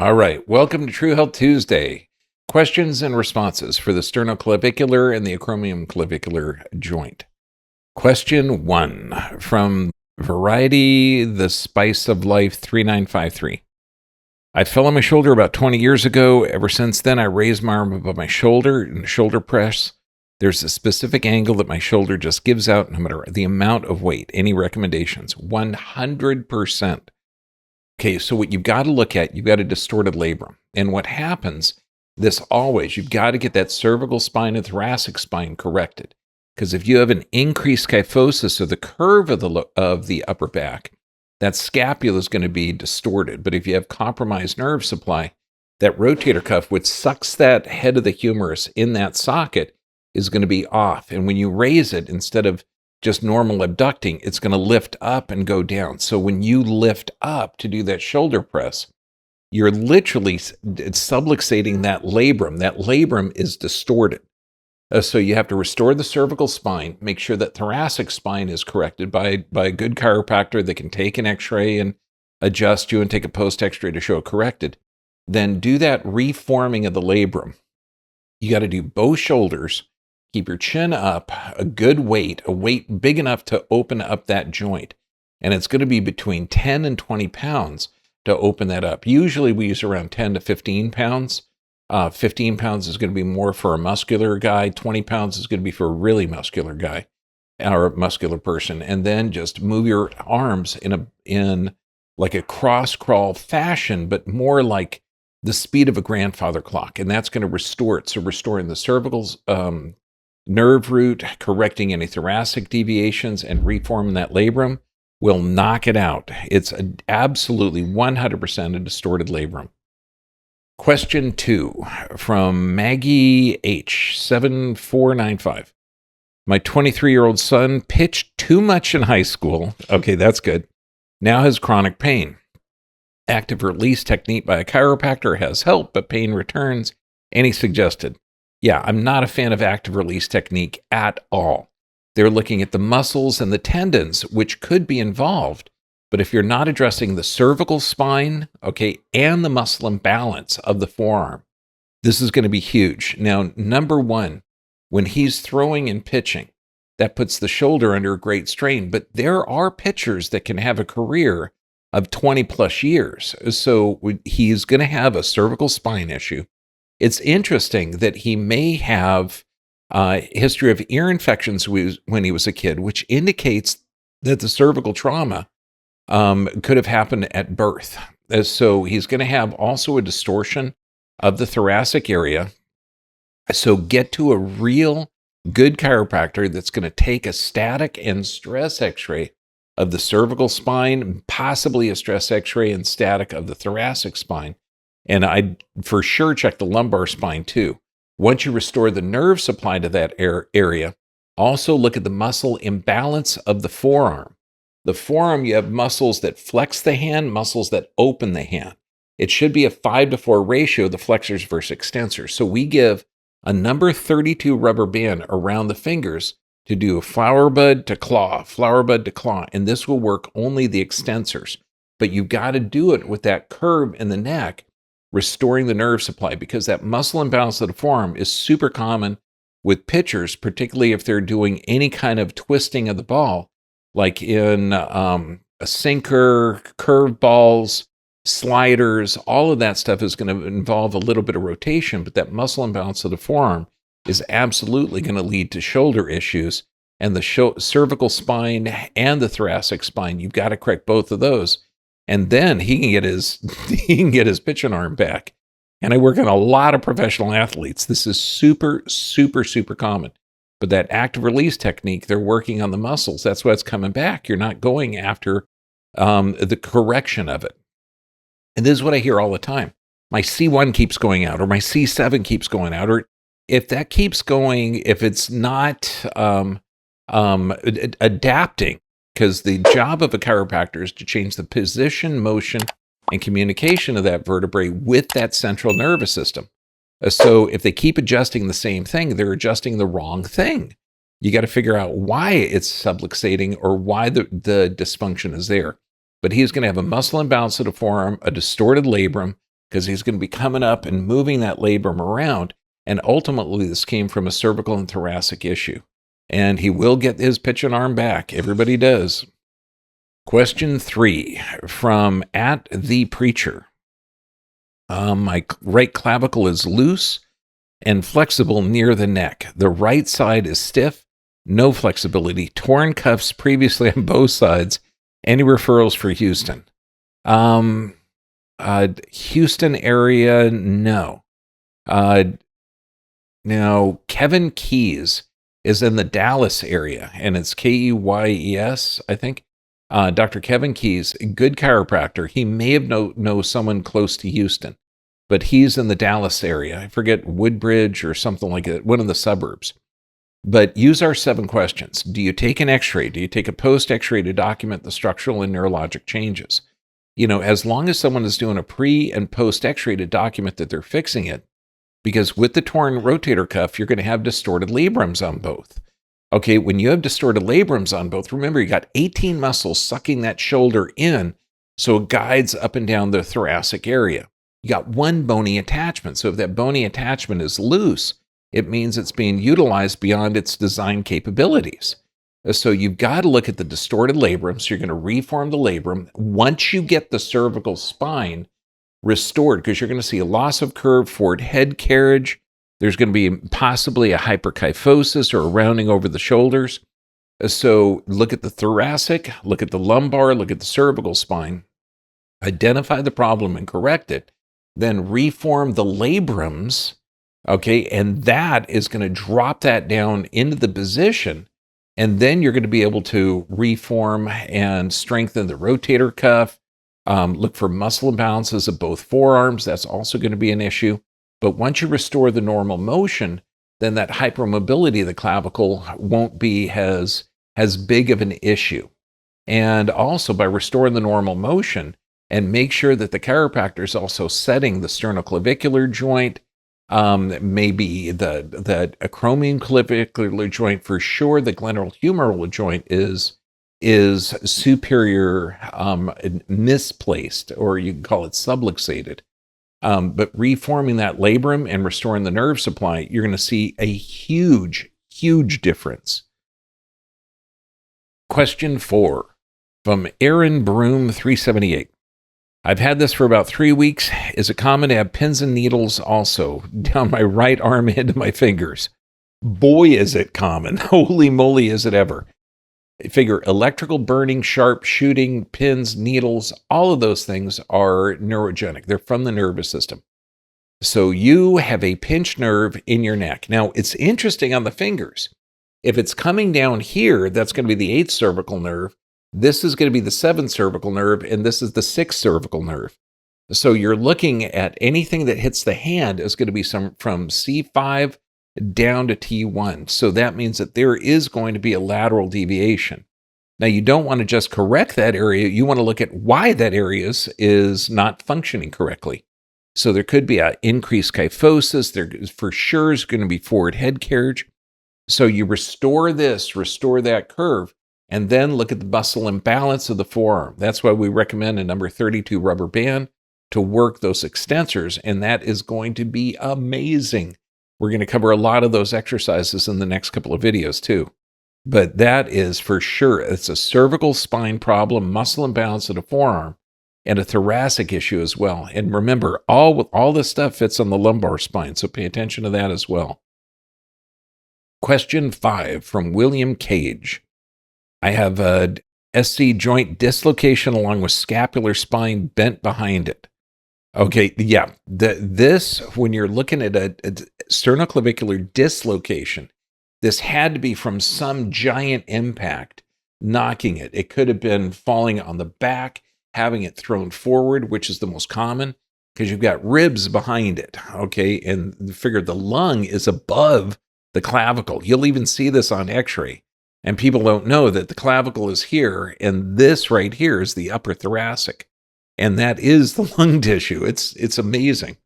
All right. Welcome to True Health Tuesday. Questions and responses for the sternoclavicular and the acromioclavicular joint. Question 1 from Variety, the Spice of Life 3953. I fell on my shoulder about 20 years ago. Ever since then, I raised my arm above my shoulder in shoulder press. There's a specific angle that my shoulder just gives out no matter the amount of weight. Any recommendations? 100%. Okay, so what you've got to look at, you've got a distorted labrum. And what happens, you've got to get that cervical spine and thoracic spine corrected. Because if you have an increased kyphosis of the curve of the upper back, that scapula is going to be distorted. But if you have compromised nerve supply, that rotator cuff, which sucks that head of the humerus in that socket, is going to be off. And when you raise it, instead of just normal abducting, it's going to lift up and go down. So when you lift up to do that shoulder press, you're literally subluxating that labrum. That labrum is distorted. So you have to restore the cervical spine, make sure that thoracic spine is corrected by a good chiropractor that can take an x-ray and adjust you and take a post x-ray to show it corrected. Then do that reforming of the labrum. You got to do both shoulders. Keep your chin up, a weight big enough to open up that joint. And it's going to be between 10 and 20 pounds to open that up. Usually we use around 10 to 15 pounds. 15 pounds is going to be more for a muscular guy. 20 pounds is going to be for a really muscular guy or a muscular person. And then just move your arms in like a cross crawl fashion, but more like the speed of a grandfather clock. And that's going to restore it. So restoring the cervical nerve root, correcting any thoracic deviations, and reforming that labrum will knock it out. It's absolutely 100% a distorted labrum. Question 2 from Maggie H. 7495. My 23-year-old son pitched too much in high school. Okay, that's good. Now has chronic pain. Active release technique by a chiropractor has helped, but pain returns. Any suggested? Yeah, I'm not a fan of active release technique at all. They're looking at the muscles and the tendons, which could be involved. But if you're not addressing the cervical spine, okay, and the muscle imbalance of the forearm, this is going to be huge. Now, number one, when he's throwing and pitching, that puts the shoulder under a great strain. But there are pitchers that can have a career of 20 plus years. So he's going to have a cervical spine issue. It's interesting that he may have a history of ear infections when he was a kid, which indicates that the cervical trauma could have happened at birth. So he's going to have also a distortion of the thoracic area. So get to a real good chiropractor that's going to take a static and stress x-ray of the cervical spine, possibly a stress x-ray and static of the thoracic spine. And I'd for sure check the lumbar spine too. Once you restore the nerve supply to that area, also look at the muscle imbalance of the forearm. The forearm, you have muscles that flex the hand, muscles that open the hand. It should be a 5-to-4 ratio, the flexors versus extensors. So we give a number 32 rubber band around the fingers to do a flower bud to claw, and this will work only the extensors. But you've got to do it with that curve in the neck, restoring the nerve supply, because that muscle imbalance of the forearm is super common with pitchers, particularly if they're doing any kind of twisting of the ball, like in a sinker, curve balls, sliders. All of that stuff is going to involve a little bit of rotation, but that muscle imbalance of the forearm is absolutely going to lead to shoulder issues, and the cervical spine and the thoracic spine. You've got to correct both of those. And then he can get his pitching arm back. And I work on a lot of professional athletes. This is super, super, super common. But that active release technique, they're working on the muscles. That's why it's coming back. You're not going after the correction of it. And this is what I hear all the time. My C1 keeps going out, or my C7 keeps going out, or if that keeps going, if it's not adapting, because the job of a chiropractor is to change the position, motion, and communication of that vertebrae with that central nervous system. So if they keep adjusting the same thing, they're adjusting the wrong thing. You got to figure out why it's subluxating or why the dysfunction is there. But he's going to have a muscle imbalance of the forearm, a distorted labrum, because he's going to be coming up and moving that labrum around. And ultimately, this came from a cervical and thoracic issue. And he will get his pitch and arm back. Everybody does. Question 3 from @ThePreacher. My right clavicle is loose and flexible near the neck. The right side is stiff, no flexibility. Torn cuffs previously on both sides. Any referrals for Houston? Houston area, no. Now, Kevin Keys is in the Dallas area, and it's Keyes, I think. Dr. Kevin Keys, good chiropractor. He may have know someone close to Houston, but he's in the Dallas area. I forget, Woodbridge or something like that, one of the suburbs. But use our 7 questions. Do you take an x-ray? Do you take a post-x-ray to document the structural and neurologic changes? As long as someone is doing a pre and post x-ray to document that they're fixing it, because with the torn rotator cuff, you're going to have distorted labrums on both. Okay, when you have distorted labrums on both, remember, you got 18 muscles sucking that shoulder in, so it guides up and down the thoracic area. You got one bony attachment, so if that bony attachment is loose, it means it's being utilized beyond its design capabilities. So you've got to look at the distorted labrum. So you're going to reform the labrum. Once you get the cervical spine restored, because you're going to see a loss of curve, forward head carriage. There's going to be possibly a hyperkyphosis or a rounding over the shoulders. So look at the thoracic, look at the lumbar, look at the cervical spine, identify the problem and correct it, then reform the labrums. Okay, and that is going to drop that down into the position, and then you're going to be able to reform and strengthen the rotator cuff. Look for muscle imbalances of both forearms. That's also going to be an issue. But once you restore the normal motion, then that hypermobility of the clavicle won't be as big of an issue. And also by restoring the normal motion, and make sure that the chiropractor is also setting the sternoclavicular joint, maybe the acromion clavicular joint for sure. The glenohumeral joint is superior, misplaced, or you can call it subluxated. But reforming that labrum and restoring the nerve supply, you're going to see a huge, huge difference. Question 4 from Aaron Broom 378. I've had this for about 3 weeks. Is it common to have pins and needles also down my right arm into my fingers? Boy, is it common. Holy moly, is it ever. Figure electrical burning, sharp shooting, pins, needles, all of those things are neurogenic. They're from the nervous system. So you have a pinched nerve in your neck. Now, it's interesting on the fingers. If it's coming down here, that's going to be the 8th cervical nerve. This is going to be the 7th cervical nerve, and this is the 6th cervical nerve. So you're looking at anything that hits the hand is going to be from C5 down to T1. So that means that there is going to be a lateral deviation. Now, you don't want to just correct that area. You want to look at why that area is not functioning correctly. So there could be an increased kyphosis. There for sure is going to be forward head carriage. So you restore that curve, and then look at the muscle imbalance of the forearm. That's why we recommend a number 32 rubber band to work those extensors, and that is going to be amazing. We're going to cover a lot of those exercises in the next couple of videos too. But that is for sure, it's a cervical spine problem, muscle imbalance of the forearm, and a thoracic issue as well. And remember, all this stuff fits on the lumbar spine, so pay attention to that as well. Question 5 from William Cage. I have a SC joint dislocation along with scapular spine bent behind it. Okay, yeah. This, when you're looking at a sternoclavicular dislocation, this had to be from some giant impact knocking it. It could have been falling on the back, having it thrown forward, which is the most common, because you've got ribs behind it, okay? And figure the lung is above the clavicle. You'll even see this on x-ray. And people don't know that the clavicle is here, and this right here is the upper thoracic. And that is the lung tissue. It's amazing.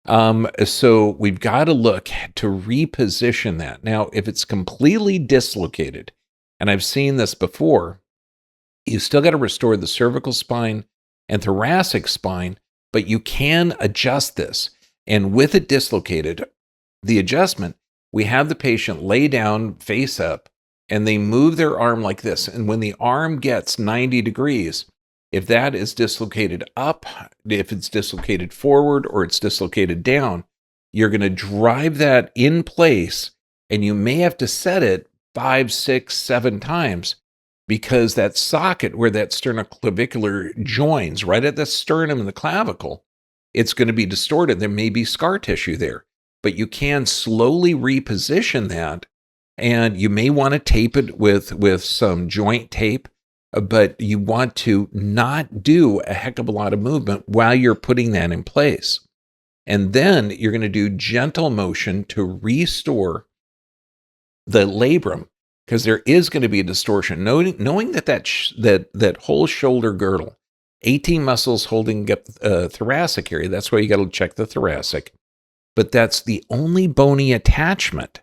So we've got to look to reposition that. Now, if it's completely dislocated, and I've seen this before, you still got to restore the cervical spine and thoracic spine, but you can adjust this. And with it dislocated, the adjustment, we have the patient lay down face up and they move their arm like this. And when the arm gets 90 degrees, if that is dislocated up, if it's dislocated forward, or it's dislocated down, you're going to drive that in place, and you may have to set it 5, 6, 7 times, because that socket where that sternoclavicular joins right at the sternum and the clavicle, it's going to be distorted. There may be scar tissue there, but you can slowly reposition that, and you may want to tape it with some joint tape, but you want to not do a heck of a lot of movement while you're putting that in place. And then you're going to do gentle motion to restore the labrum, because there is going to be a distortion. Knowing that whole shoulder girdle, 18 muscles holding up thoracic area, that's why you got to check the thoracic, but that's the only bony attachment.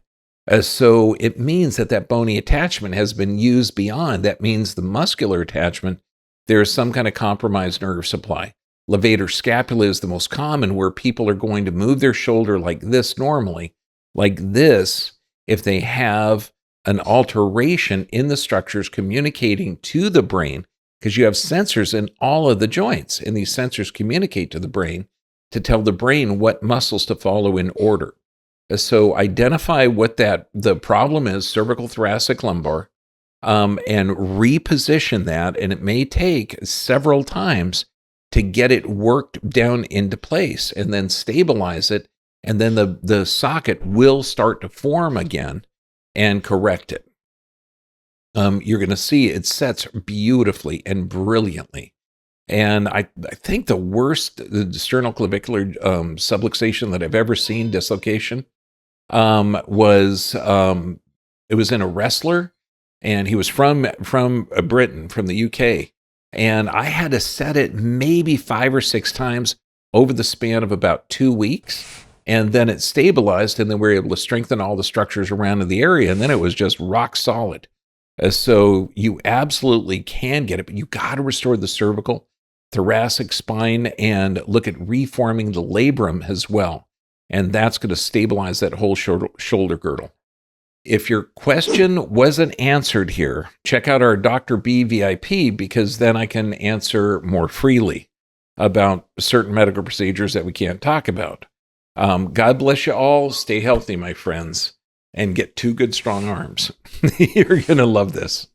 So it means that bony attachment has been used beyond. That means the muscular attachment, there is some kind of compromised nerve supply. Levator scapula is the most common, where people are going to move their shoulder like this normally, like this, if they have an alteration in the structures communicating to the brain, because you have sensors in all of the joints, and these sensors communicate to the brain to tell the brain what muscles to follow in order. So identify what the problem is, cervical, thoracic, lumbar, and reposition that. And it may take several times to get it worked down into place, and then stabilize it. And then the socket will start to form again and correct it. You're going to see it sets beautifully and brilliantly. And I think the worst sternoclavicular subluxation that I've ever seen, dislocation, was it was in a wrestler, and he was from Britain, from the UK, and I had to set it maybe 5 or 6 times over the span of about 2 weeks, and then it stabilized, and then we were able to strengthen all the structures around in the area, and then it was just rock solid. So you absolutely can get it, but you got to restore the cervical, thoracic, spine, and look at reforming the labrum as well. And that's going to stabilize that whole shoulder girdle. If your question wasn't answered here, check out our Dr. B VIP, because then I can answer more freely about certain medical procedures that we can't talk about. God bless you all. Stay healthy, my friends, and get 2 good, strong arms. You're going to love this.